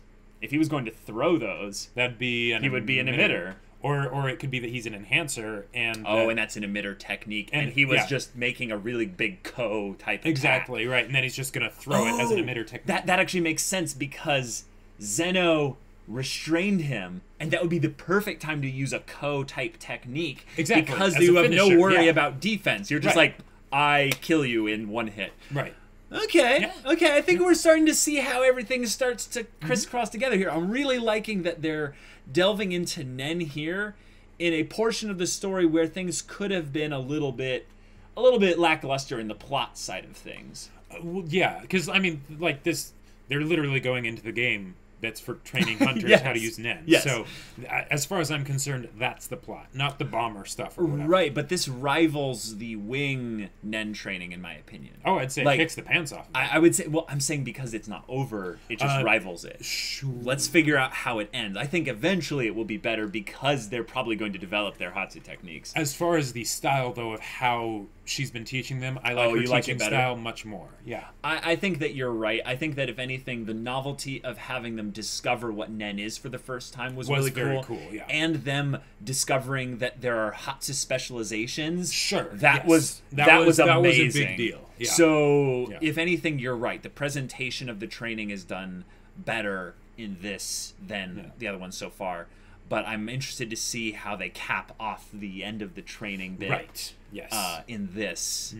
That'd be he would be an emitter. Or it could be that he's an enhancer and And that's an emitter technique, and he was just making a really big type attack. exactly right, and then he's just gonna throw it as an emitter technique. That actually makes sense because Zeno restrained him, and that would be the perfect time to use a type technique. Exactly, Because as you a have no finisher, worry yeah. about defense. You're just Right. like, I kill you in one hit. Right. Okay, Yeah. okay. I think we're starting to see how everything starts to Mm-hmm. crisscross together here. I'm really liking that they're delving into Nen here in a portion of the story where things could have been a little bit lackluster in the plot side of things. Well, yeah, because I mean, like this, they're literally going into the game that's for training hunters how to use Nen. Yes. So, as far as I'm concerned, that's the plot, not the bomber stuff or whatever. Right, but this rivals the wing Nen training, in my opinion. Oh, I'd say it kicks the pants off. I would say, well, I'm saying because it's not over, it just rivals it. Sure. Let's figure out how it ends. I think eventually it will be better because they're probably going to develop their Hatsu techniques. As far as the style, though, of how she's been teaching them, I like her teaching style much more. Yeah. I think that you're right. I think that if anything, the novelty of having them discover what Nen is for the first time was really very cool. Yeah. And them discovering that there are Hatsu specializations. Sure. That was amazing. That was a big deal. Yeah. So if anything, you're right. The presentation of the training is done better in this than the other one so far. But I'm interested to see how they cap off the end of the training bit. Right. Yes. In this,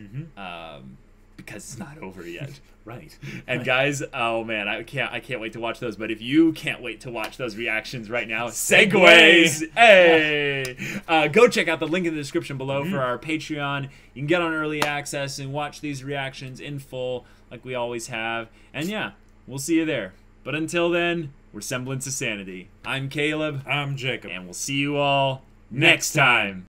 because it's not over yet. Right. And guys, oh man, I can't wait to watch those. But if you can't wait to watch those reactions right now, segues, hey, go check out the link in the description below for our Patreon. You can get on early access and watch these reactions in full, like we always have. And yeah, we'll see you there. But until then, we're Semblance of Sanity. I'm Caleb. I'm Jacob. And we'll see you all next time.